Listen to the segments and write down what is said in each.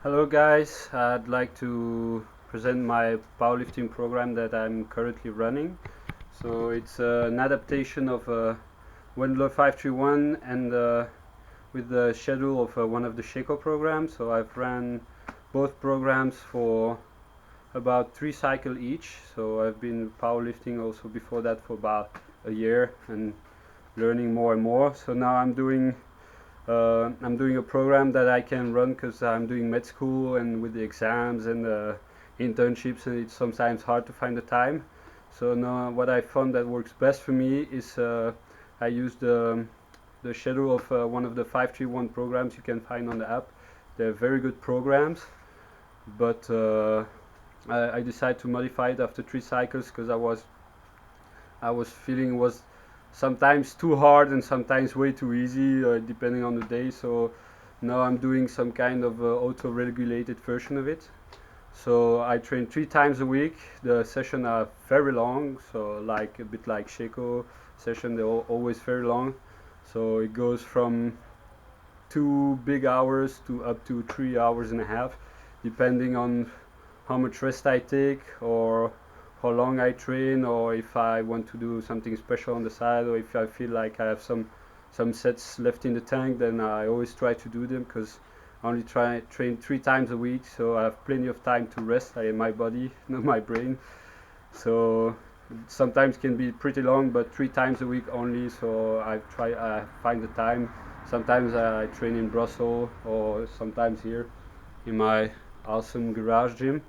Hello guys, I'd like to present my powerlifting program that I'm currently running. So it's an adaptation of Wendler 531 and with the schedule of one of the sheiko programs. So I've ran both programs for about 3 cycles each. So I've been powerlifting also before that for about a year and learning more and more. So now I'm doing a program that I can run because I'm doing med school and with the exams and internships, and it's sometimes hard to find the time. So now what I found that works best for me is I use the schedule of one of the 531 programs you can find on the app. They're very good programs, but I decided to modify it after 3 cycles because I was feeling it was sometimes too hard and sometimes way too easy, depending on the day. So now I'm doing some kind of auto-regulated version of it. So I train 3 times a week. The sessions are very long, so like a bit like sheiko session, they're always very long. So it goes from 2 big hours to up to 3 hours and a half, depending on how much rest I take or how long I train, or if I want to do something special on the side, or if I feel like I have some sets left in the tank, then I always try to do them because I only train 3 times a week, so I have plenty of time to rest my body, not my brain. So sometimes can be pretty long, but 3 times a week only. So I find the time. Sometimes I train in Brussels or sometimes here in my awesome garage gym.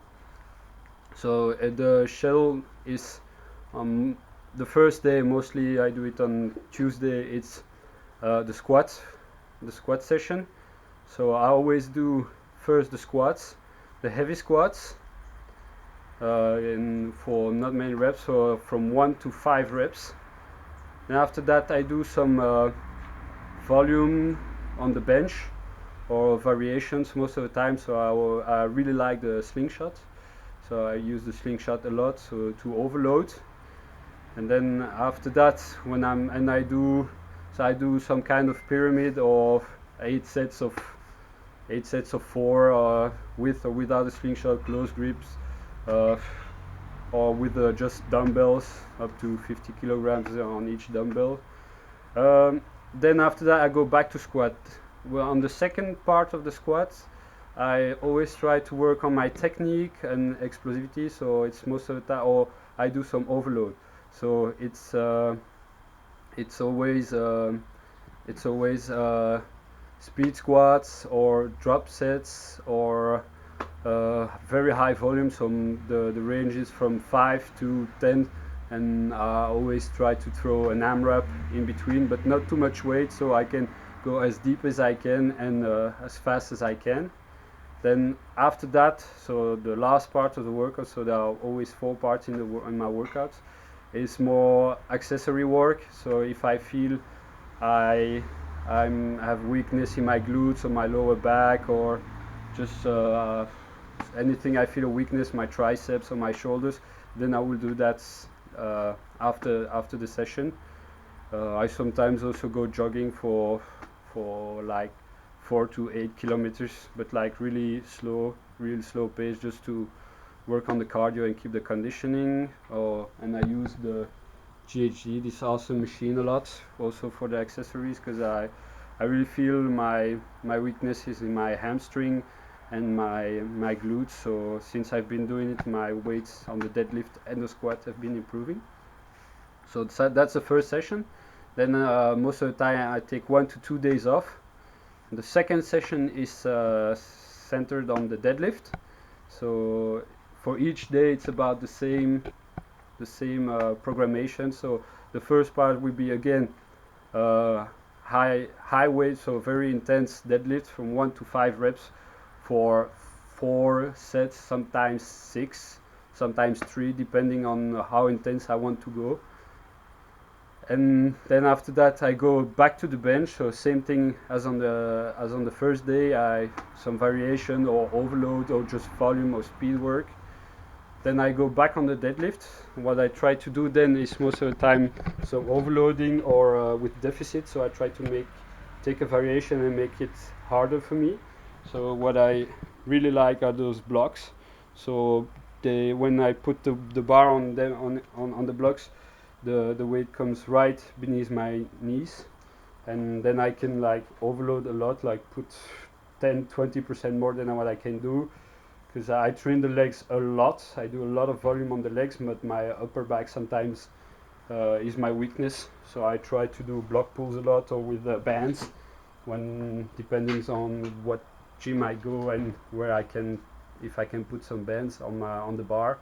So the schedule is um, the first day. Mostly I do it on Tuesday. It's the squat session. So I always do first the squats, the heavy squats, for not many reps, so from 1 to 5 reps. And after that I do some volume on the bench or variations most of the time. So I really like the slingshot. So I use the slingshot a lot, so to overload. And then after that, I do some kind of pyramid of 8 sets of 4, with or without a slingshot, close grips, uh, or with just dumbbells up to 50 kilograms on each dumbbell. Um, then after that, I go back to squat. Well, on the second part of the squat, I always try to work on my technique and explosivity. So it's most of the time, or I do some overload. So it's always speed squats or drop sets or very high volume. So the range is from 5 to 10, and I always try to throw an AMRAP in between, but not too much weight, so I can go as deep as I can and as fast as I can. Then after that, so the last part of the workout, so there are always 4 parts in my workouts, is more accessory work. So if I feel I have weakness in my glutes or my lower back, or just anything I feel a weakness, my triceps or my shoulders, then I will do that after the session. I sometimes also go jogging for like 4 to 8 kilometers, but like really slow pace, just to work on the cardio and keep the conditioning. And I use the GHD, this awesome machine, a lot, also for the accessories, because I really feel my weakness is in my hamstring and my glutes. So since I've been doing it, my weights on the deadlift and the squat have been improving. So that's the first session. Then most of the time I take 1 to 2 days off. And the second session is centered on the deadlift. So for each day it's about the same programmation. So the first part will be again high weight, so very intense deadlift from 1 to 5 reps for 4 sets, sometimes 6, sometimes 3, depending on how intense I want to go. And then after that I go back to the bench, so same thing as on the first day. Some variation or overload or just volume or speed work. Then I go back on the deadlift. What I try to do then is most of the time some overloading or with deficit. So I try to take a variation and make it harder for me. So what I really like are those blocks. So when I put the bar on them on the blocks, the weight comes right beneath my knees, and then I can like overload a lot, like put 10-20% more than what I can do, because I train the legs a lot. I do a lot of volume on the legs, but my upper back sometimes is my weakness. So I try to do block pulls a lot or with bands, when depending on what gym I go and where I can, if I can put some bands on the bar.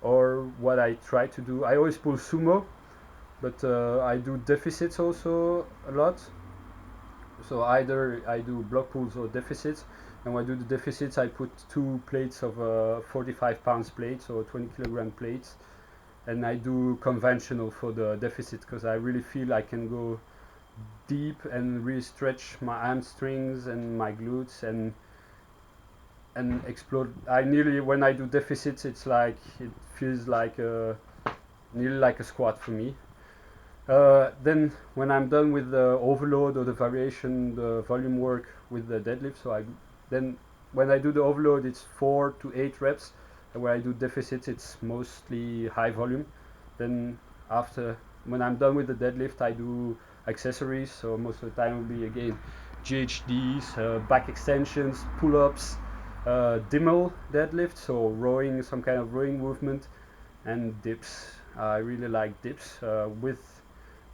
Or what I try to do, I always pull sumo, but I do deficits also a lot. So either I do block pulls or deficits, and when I do the deficits I put 2 plates of 45 pounds plates or 20 kilogram plates, and I do conventional for the deficit, because I really feel I can go deep and really stretch my hamstrings and my glutes and explode. I nearly, when I do deficits, it's like it feels like nearly like a squat for me. Then when I'm done with the overload or the variation, the volume work with the deadlift, so then when I do the overload, it's 4 to 8 reps, and when I do deficits, it's mostly high volume. Then after, when I'm done with the deadlift, I do accessories. So most of the time will be again GHDs, back extensions, pull-ups, Dimmel deadlift, so rowing, some kind of rowing movement, and dips. I really like dips with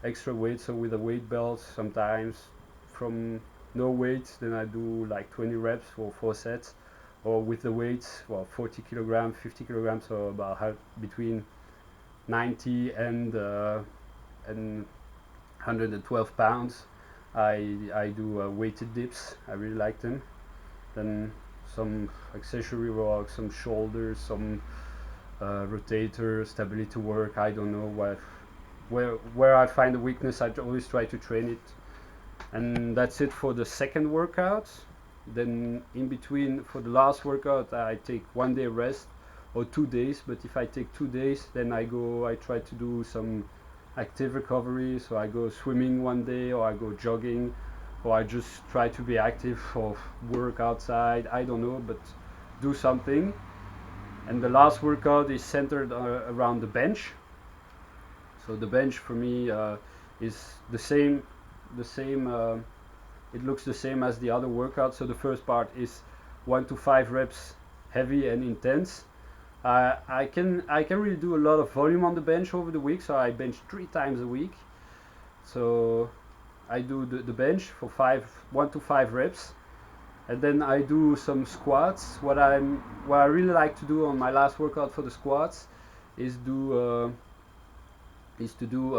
extra weight, so with a weight belt sometimes. From no weight, then I do like 20 reps for 4 sets, or with the weights, well, 40 kilograms, 50 kilograms, so about between 90 and 112 pounds. I do weighted dips. I really like them. Then some accessory work, some shoulders, some rotator, stability work. I don't know where I find the weakness. I always try to train it, and that's it for the second workout. Then in between, for the last workout, I take 1 day rest or 2 days. But if I take 2 days, then I try to do some active recovery. So I go swimming 1 day, or I go jogging, or I just try to be active or work outside. I don't know, but do something. And the last workout is centered around the bench. So the bench for me is the same. It looks the same as the other workout. So the first part is 1 to 5 reps, heavy and intense. I can really do a lot of volume on the bench over the week. So I bench 3 times a week. So I do the bench for 1 to 5 reps, and then I do some squats. What I really like to do on my last workout for the squats is to do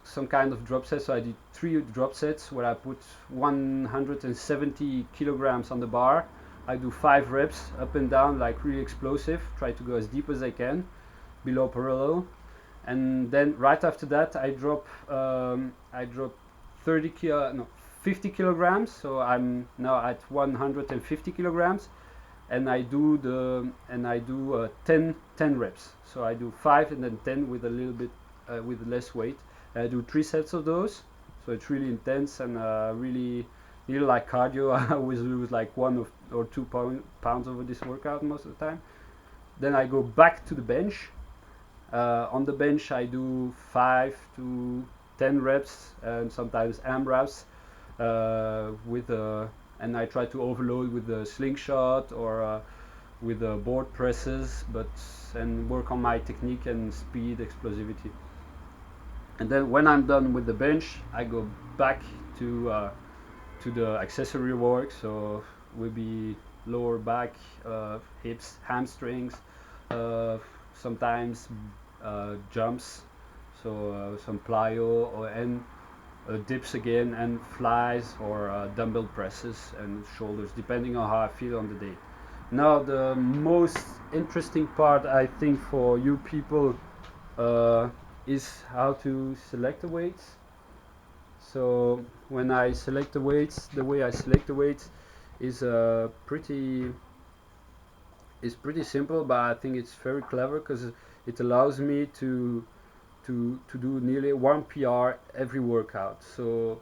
some kind of drop set. So I did 3 drop sets where I put 170 kilograms on the bar. I do 5 reps up and down, like really explosive. Try to go as deep as I can below parallel, and then right after that I drop 50 kilograms. So I'm now at 150 kilograms, and I do 10 reps. So I do 5 and then 10 with a little bit with less weight. I do 3 sets of those. So it's really intense and really like cardio. I always lose like 1 or 2 pounds over this workout most of the time. Then I go back to the bench. On the bench I do 5 to 10 reps and sometimes AMRAPs and I try to overload with the slingshot or with the board presses, and work on my technique and speed, explosivity. And then when I'm done with the bench, I go back to the accessory work. So will be lower back, hips, hamstrings, sometimes jumps, so some plyo and dips again, and flies or dumbbell presses and shoulders, depending on how I feel on the day. Now the most interesting part, I think, for you people is how to select the weights. So when I select the weights, the way I select the weights is pretty simple, but I think it's very clever because it allows me to do nearly 1 PR every workout. So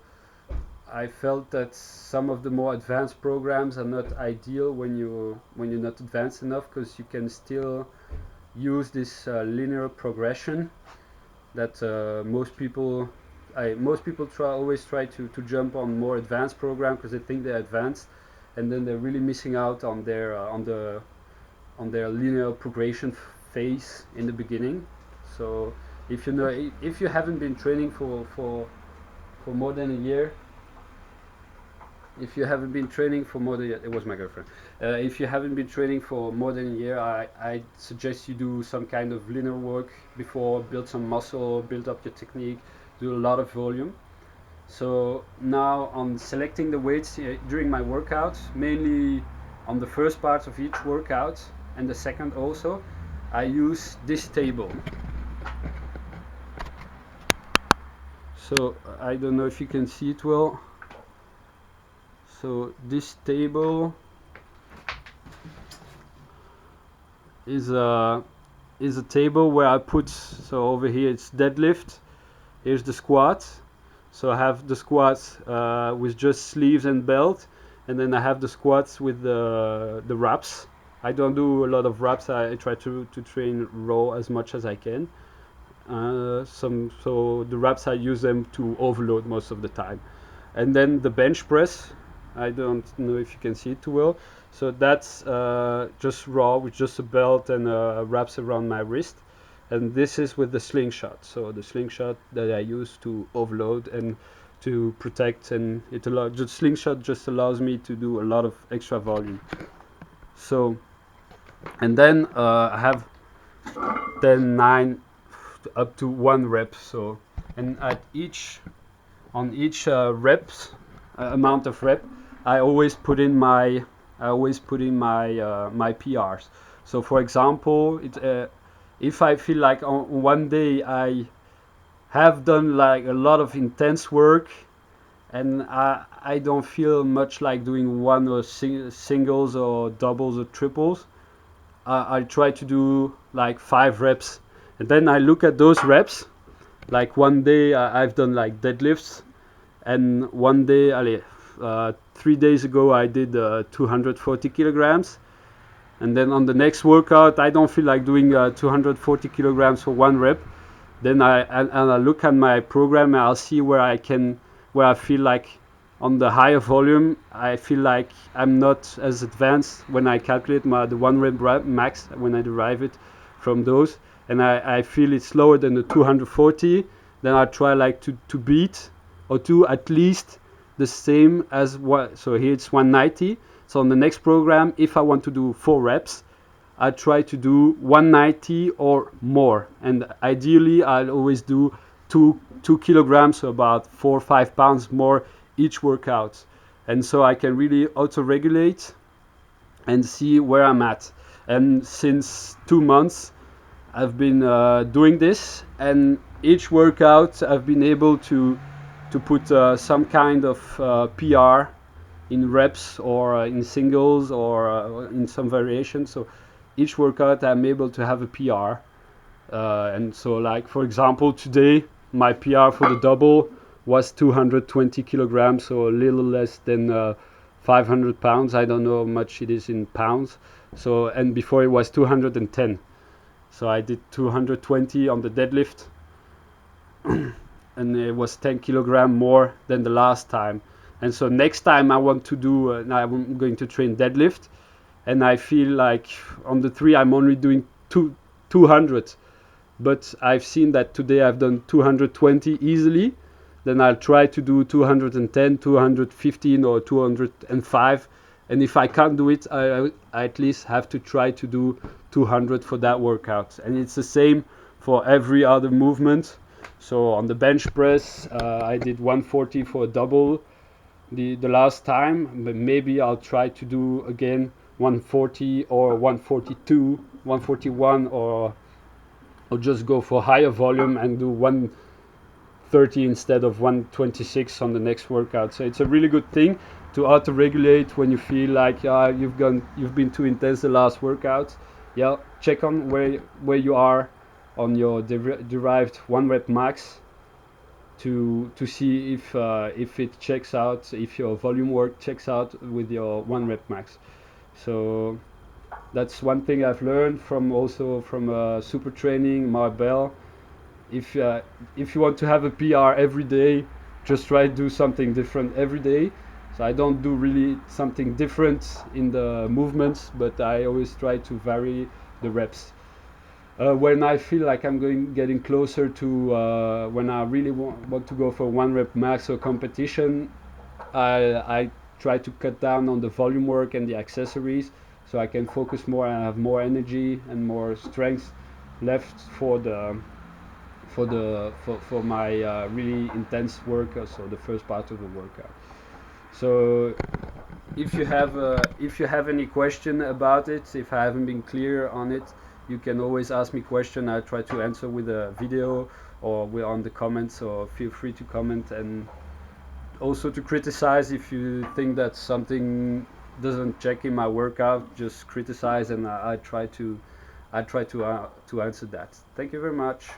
I felt that some of the more advanced programs are not ideal when you're not advanced enough, because you can still use this linear progression that most people always try to jump on more advanced program because they think they're advanced, and then they're really missing out on their on their linear progression phase in the beginning. So if you haven't been training for more than a year, if you haven't been training for more than it was my girlfriend. If you haven't been training for more than a year, I suggest you do some kind of linear work before, build some muscle, build up your technique, do a lot of volume. So now on selecting the weights during my workouts, mainly on the first part of each workout and the second also, I use this table. So I don't know if you can see it well. So this table is a table where I put, so over here it's deadlift, here's the squat. So I have the squats with just sleeves and belt, and then I have the squats with the wraps. I don't do a lot of wraps. I try to train raw as much as I can. So the wraps I use them to overload most of the time. And then the bench press, I don't know if you can see it too well. So that's just raw with just a belt and wraps around my wrist. And this is with the slingshot. So the slingshot that I use to overload and to protect, and the slingshot just allows me to do a lot of extra volume. So, and then I have 10, 9, up to 1 rep. So, and at on each reps amount of rep, I always put in my my PRs. So for example, if I feel like on one day I have done like a lot of intense work and I don't feel much like doing one or singles or doubles or triples, I try to do like 5 reps, and then I look at those reps. Like one day I've done like deadlifts, and one day 3 days ago I did 240 kilograms, and then on the next workout I don't feel like doing 240 kilograms for 1 rep. Then I look at my program and I'll see where I feel like on the higher volume I feel like I'm not as advanced when I calculate the 1 rep max, when I derive it from those, and I feel it's lower than the 240. Then I try like to beat or to at least the same as what. So here it's 190. So on the next program, if I want to do 4 reps, I try to do 190 or more, and ideally I'll always do 2 kilograms, so about 4 or 5 pounds more each workout, and so I can really auto-regulate and see where I'm at. And since 2 months I've been doing this, and each workout I've been able to put some kind of PR in reps or in singles or in some variation. So each workout I'm able to have a PR, and so like for example today my PR for the double was 220 kilograms, so a little less than 500 pounds. I don't know how much it is in pounds. So, and before it was 210. So I did 220 on the deadlift, and it was 10 kilogram more than the last time. And so next time I want to do, I'm going to train deadlift, and I feel like on the 3 I'm only doing 200, but I've seen that today I've done 220 easily. Then I'll try to do 210, 215 or 205, and if I can't do it, I at least have to try to do 200 for that workout. And it's the same for every other movement. So on the bench press I did 140 for a double the last time, but maybe I'll try to do again 140 or 142, 141, or I'll just go for higher volume and do 130 instead of 126 on the next workout. So it's a really good thing to auto-regulate when you feel like you've been too intense the last workout. Yeah, check on where you are on your derived 1 rep max, to see if it checks out, if your volume work checks out with your 1 rep max. So that's one thing I've learned from also from super training Marbell. If you want to have a PR every day, just try to do something different every day. So I don't do really something different in the movements, but I always try to vary the reps. When I feel like I'm getting closer to when I really want to go for 1 rep max or competition, I try to cut down on the volume work and the accessories, so I can focus more and have more energy and more strength left for my really intense work, so the first part of the workout. So if you have any question about it, if I haven't been clear on it, you can always ask me question. I try to answer with a video or on the comments, or feel free to comment, and also to criticize if you think that something doesn't check in my workout. Just criticize, and I try to answer that. Thank you very much.